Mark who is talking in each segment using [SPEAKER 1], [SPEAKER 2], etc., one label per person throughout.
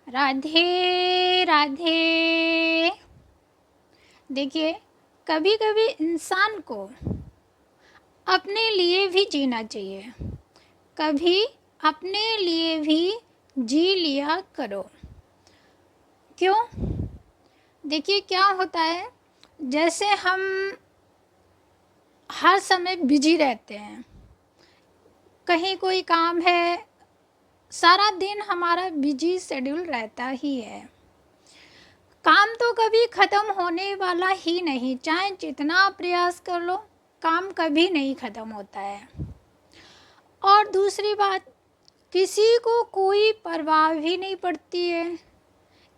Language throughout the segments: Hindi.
[SPEAKER 1] राधे राधे। देखिए, कभी कभी इंसान को अपने लिए भी जीना चाहिए। कभी अपने लिए भी जी लिया करो। क्यों? देखिए, क्या होता है, जैसे हम हर समय बिजी रहते हैं, कहीं कोई काम है, सारा दिन हमारा बिजी शेड्यूल रहता ही है। काम तो कभी ख़त्म होने वाला ही नहीं, चाहे जितना प्रयास कर लो, काम कभी नहीं ख़त्म होता है। और दूसरी बात, किसी को कोई परवाह भी नहीं पड़ती है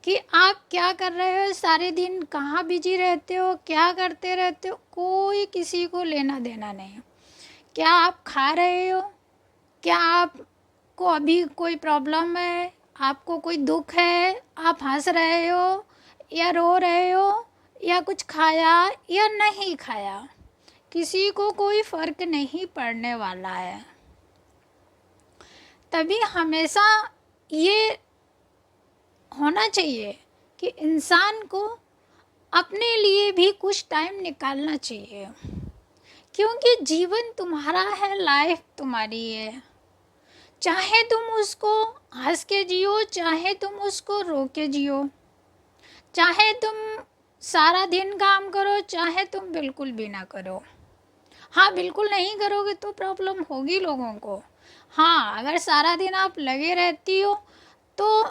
[SPEAKER 1] कि आप क्या कर रहे हो, सारे दिन कहाँ बिजी रहते हो, क्या करते रहते हो, कोई किसी को लेना देना नहीं। क्या आप खा रहे हो, क्या आपको अभी कोई प्रॉब्लम है, आपको कोई दुख है, आप हंस रहे हो या रो रहे हो, या कुछ खाया या नहीं खाया, किसी को कोई फ़र्क नहीं पड़ने वाला है। तभी हमेशा ये होना चाहिए कि इंसान को अपने लिए भी कुछ टाइम निकालना चाहिए, क्योंकि जीवन तुम्हारा है, लाइफ तुम्हारी है। चाहे तुम उसको हंस के जियो, चाहे तुम उसको रो के जियो, चाहे तुम सारा दिन काम करो, चाहे तुम बिल्कुल भी ना करो। हाँ, बिल्कुल नहीं करोगे तो प्रॉब्लम होगी लोगों को। हाँ, अगर सारा दिन आप लगे रहती हो तो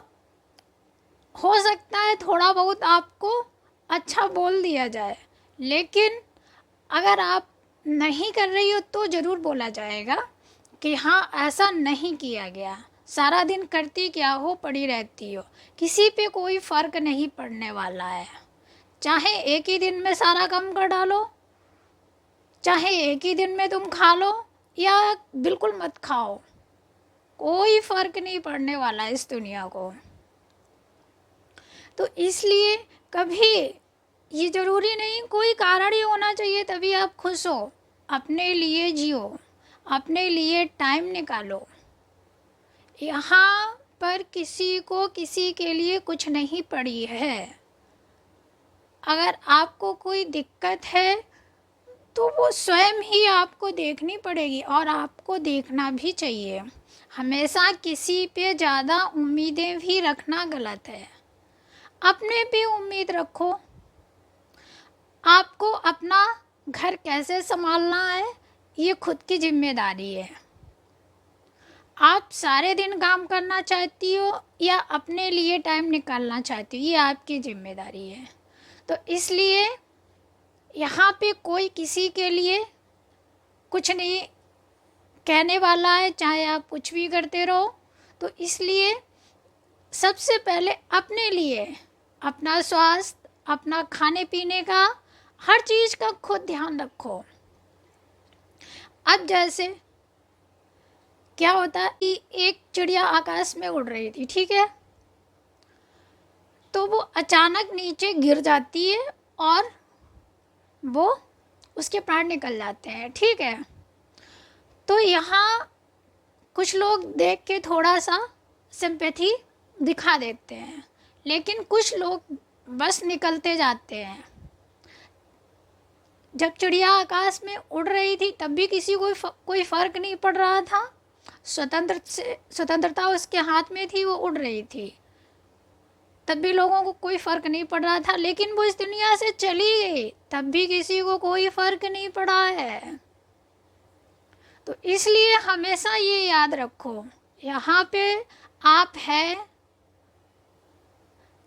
[SPEAKER 1] हो सकता है थोड़ा बहुत आपको अच्छा बोल दिया जाए, लेकिन अगर आप नहीं कर रही हो तो ज़रूर बोला जाएगा कि हाँ, ऐसा नहीं किया गया, सारा दिन करती क्या हो, पड़ी रहती हो। किसी पे कोई फ़र्क नहीं पड़ने वाला है। चाहे एक ही दिन में सारा काम कर डालो, चाहे एक ही दिन में तुम खा लो या बिल्कुल मत खाओ, कोई फ़र्क नहीं पड़ने वाला इस दुनिया को। तो इसलिए कभी ये ज़रूरी नहीं कोई कारण ही होना चाहिए तभी आप खुश हो। अपने लिए जियो, अपने लिए टाइम निकालो। यहाँ पर किसी को किसी के लिए कुछ नहीं पड़ी है। अगर आपको कोई दिक्कत है तो वो स्वयं ही आपको देखनी पड़ेगी, और आपको देखना भी चाहिए। हमेशा किसी पे ज़्यादा उम्मीदें भी रखना गलत है। अपने पे उम्मीद रखो। आपको अपना घर कैसे संभालना है, ये खुद की जिम्मेदारी है। आप सारे दिन काम करना चाहती हो या अपने लिए टाइम निकालना चाहती हो, ये आपकी जिम्मेदारी है। तो इसलिए यहाँ पे कोई किसी के लिए कुछ नहीं कहने वाला है, चाहे आप कुछ भी करते रहो। तो इसलिए सबसे पहले अपने लिए, अपना स्वास्थ्य, अपना खाने पीने का, हर चीज़ का खुद ध्यान रखो। अब जैसे क्या होता है कि एक चिड़िया आकाश में उड़ रही थी, ठीक है, तो वो अचानक नीचे गिर जाती है और वो उसके प्राण निकल जाते हैं, ठीक है। तो यहाँ कुछ लोग देख के थोड़ा सा सिंपैथी दिखा देते हैं, लेकिन कुछ लोग बस निकलते जाते हैं। जब चिड़िया आकाश में उड़ रही थी तब भी किसी को कोई फ़र्क नहीं पड़ रहा था। स्वतंत्रता उसके हाथ में थी, वो उड़ रही थी, तब भी लोगों को कोई फ़र्क नहीं पड़ रहा था। लेकिन वो इस दुनिया से चली गई, तब भी किसी को कोई फ़र्क नहीं पड़ा है। तो इसलिए हमेशा ये याद रखो, यहाँ पे आप हैं,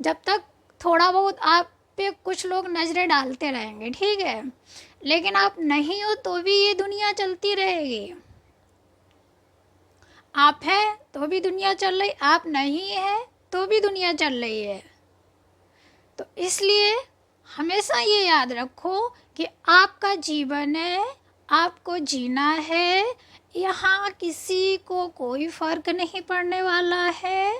[SPEAKER 1] जब तक थोड़ा बहुत आप पे कुछ लोग नज़रें डालते रहेंगे, ठीक है, लेकिन आप नहीं हो तो भी ये दुनिया चलती रहेगी। आप हैं तो भी दुनिया चल रही, आप नहीं है तो भी दुनिया चल रही है। तो इसलिए हमेशा ये याद रखो कि आपका जीवन है, आपको जीना है, यहाँ किसी को कोई फ़र्क नहीं पड़ने वाला है।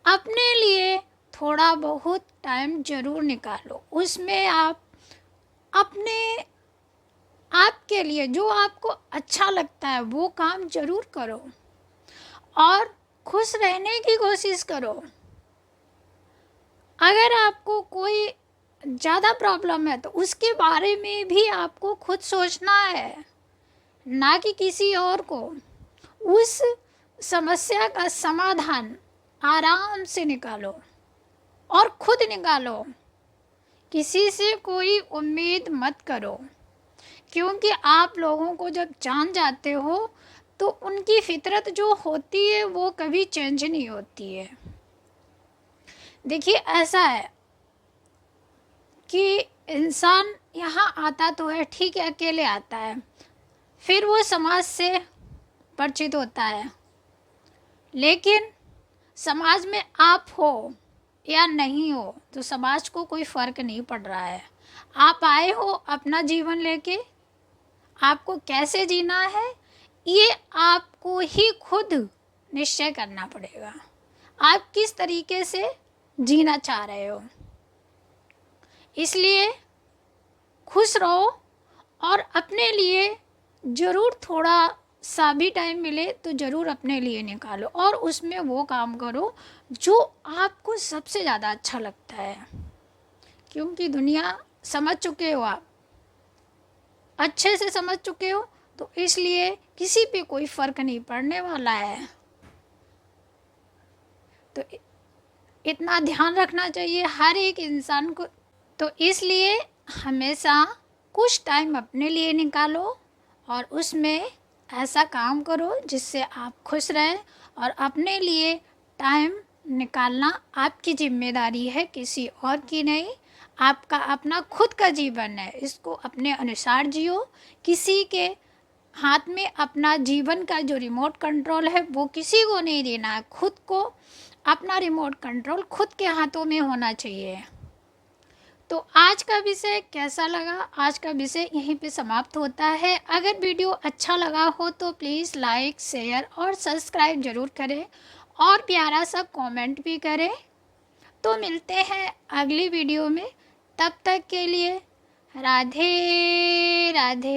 [SPEAKER 1] अपने लिए थोड़ा बहुत टाइम ज़रूर निकालो, उसमें आप अपने आपके लिए जो आपको अच्छा लगता है वो काम ज़रूर करो और खुश रहने की कोशिश करो। अगर आपको कोई ज़्यादा प्रॉब्लम है तो उसके बारे में भी आपको खुद सोचना है, ना कि किसी और को। उस समस्या का समाधान आराम से निकालो और खुद निकालो। किसी से कोई उम्मीद मत करो, क्योंकि आप लोगों को जब जान जाते हो तो उनकी फितरत जो होती है वो कभी चेंज नहीं होती है। देखिए, ऐसा है कि इंसान यहाँ आता तो है, ठीक है, अकेले आता है, फिर वो समाज से परिचित होता है। लेकिन समाज में आप हो या नहीं हो तो समाज को कोई फ़र्क नहीं पड़ रहा है। आप आए हो अपना जीवन लेके, आपको कैसे जीना है ये आपको ही खुद निश्चय करना पड़ेगा। आप किस तरीके से जीना चाह रहे हो, इसलिए खुश रहो और अपने लिए ज़रूर थोड़ा सा भी टाइम मिले तो ज़रूर अपने लिए निकालो और उसमें वो काम करो जो आपको सबसे ज़्यादा अच्छा लगता है। क्योंकि दुनिया समझ चुके हो, आप अच्छे से समझ चुके हो, तो इसलिए किसी पे कोई फ़र्क नहीं पड़ने वाला है। तो इतना ध्यान रखना चाहिए हर एक इंसान को। तो इसलिए हमेशा कुछ टाइम अपने लिए निकालो और उसमें ऐसा काम करो जिससे आप खुश रहें। और अपने लिए टाइम निकालना आपकी जिम्मेदारी है, किसी और की नहीं। आपका अपना खुद का जीवन है, इसको अपने अनुसार जियो। किसी के हाथ में अपना जीवन का जो रिमोट कंट्रोल है वो किसी को नहीं देना है, खुद को अपना रिमोट कंट्रोल खुद के हाथों में होना चाहिए। तो आज का विषय कैसा लगा? आज का विषय यहीं पे समाप्त होता है। अगर वीडियो अच्छा लगा हो तो प्लीज़ लाइक, शेयर और सब्सक्राइब ज़रूर करें और प्यारा सा कमेंट भी करें। तो मिलते हैं अगली वीडियो में, तब तक के लिए राधे राधे।